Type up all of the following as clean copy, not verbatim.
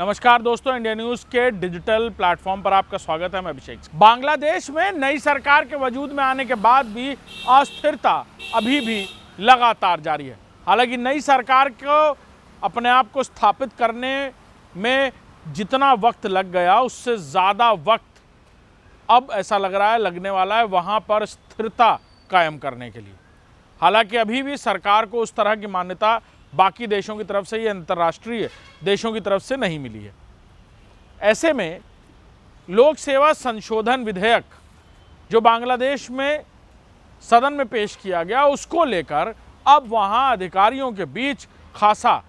नमस्कार दोस्तों, India news के डिजिटल प्लेटफॉर्म पर आपका स्वागत है। मैं अभिषेक। बांग्लादेश में नई सरकार के वजूद में आने के बाद भी अस्थिरता अभी भी लगातार जारी है। हालांकि नई सरकार को अपने आप को स्थापित करने में जितना वक्त लग गया उससे ज़्यादा वक्त अब ऐसा लग रहा है लगने वाला है वहाँ पर स्थिरता कायम करने के लिए। हालांकि अभी भी सरकार को उस तरह की मान्यता बाकी देशों की तरफ से या अंतर्राष्ट्रीय देशों की तरफ से नहीं मिली है। ऐसे में लोक सेवा संशोधन विधेयक जो बांग्लादेश में सदन में पेश किया गया उसको लेकर अब वहां अधिकारियों के बीच खासा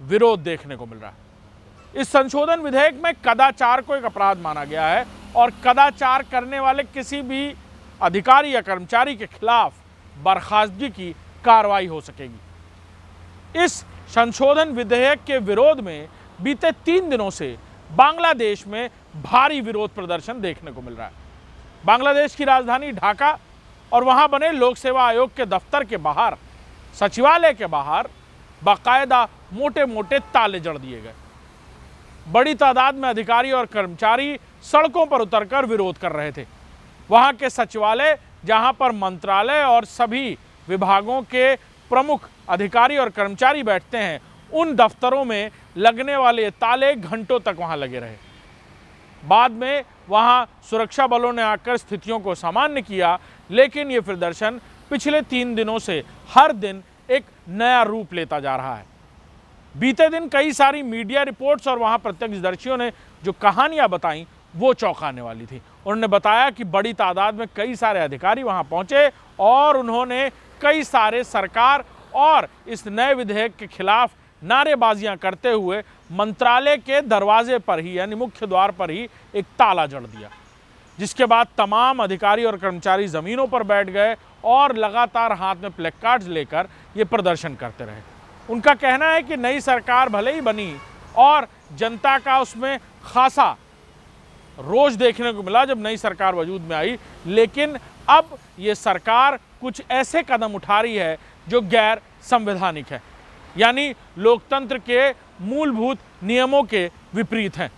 विरोध देखने को मिल रहा है। इस संशोधन विधेयक में कदाचार को एक अपराध माना गया है और कदाचार करने वाले किसी भी अधिकारी या कर्मचारी के खिलाफ बर्खास्तगी की कार्रवाई हो सकेगी। इस संशोधन विधेयक के विरोध में बीते 3 दिनों से बांग्लादेश में भारी विरोध प्रदर्शन देखने को मिल रहा है। बांग्लादेश की राजधानी ढाका और वहां बने लोक सेवा आयोग के दफ्तर के बाहर, सचिवालय के बाहर बाकायदा मोटे मोटे ताले जड़ दिए गए। बड़ी तादाद में अधिकारी और कर्मचारी सड़कों पर उतरकर विरोध कर रहे थे। वहां के सचिवालय, जहां पर मंत्रालय और सभी विभागों के प्रमुख अधिकारी और कर्मचारी बैठते हैं, उन दफ्तरों में लगने वाले ताले घंटों तक वहां लगे रहे। बाद में वहां सुरक्षा बलों ने आकर स्थितियों को सामान्य किया, लेकिन ये प्रदर्शन पिछले 3 दिनों से हर दिन एक नया रूप लेता जा रहा है। बीते दिन कई सारी मीडिया रिपोर्ट्स और वहां प्रत्यक्षदर्शियों ने जो कहानियां बताई वो चौंकाने वाली थी। उन्होंने बताया कि बड़ी तादाद में कई सारे अधिकारी वहां पहुंचे और उन्होंने कई सारे सरकार और इस नए विधेयक के खिलाफ नारेबाजियां करते हुए मंत्रालय के दरवाजे पर ही यानी मुख्य द्वार पर ही एक ताला जड़ दिया, जिसके बाद तमाम अधिकारी और कर्मचारी जमीनों पर बैठ गए और लगातार हाथ में प्लेकार्ड्स लेकर ये प्रदर्शन करते रहे। उनका कहना है कि नई सरकार भले ही बनी और जनता का उसमें खासा रोष देखने को मिला जब नई सरकार वजूद में आई, लेकिन अब ये सरकार कुछ ऐसे कदम उठा रही है जो गैर संवैधानिक है, यानी लोकतंत्र के मूलभूत नियमों के विपरीत हैं।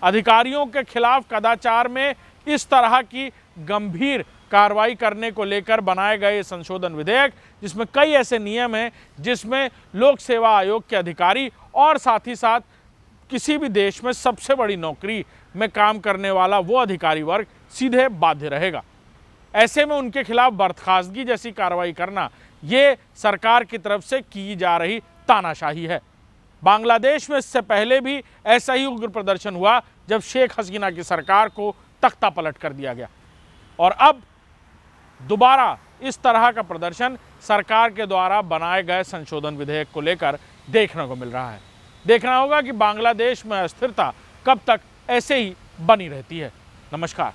अधिकारियों के खिलाफ कदाचार में इस तरह की गंभीर कार्रवाई करने को लेकर बनाए गए संशोधन विधेयक, जिसमें कई ऐसे नियम हैं जिसमें लोक सेवा आयोग के अधिकारी और साथ ही साथ किसी भी देश में सबसे बड़ी नौकरी में काम करने वाला वो अधिकारी वर्ग सीधे बाध्य रहेगा। ऐसे में उनके खिलाफ बर्खास्तगी जैसी कार्रवाई करना ये सरकार की तरफ से की जा रही तानाशाही है। बांग्लादेश में इससे पहले भी ऐसा ही उग्र प्रदर्शन हुआ जब शेख हसीना की सरकार को तख्ता पलट कर दिया गया, और अब दोबारा इस तरह का प्रदर्शन सरकार के द्वारा बनाए गए संशोधन विधेयक को लेकर देखने को मिल रहा है। देखना होगा कि बांग्लादेश में अस्थिरता कब तक ऐसे ही बनी रहती है। नमस्कार।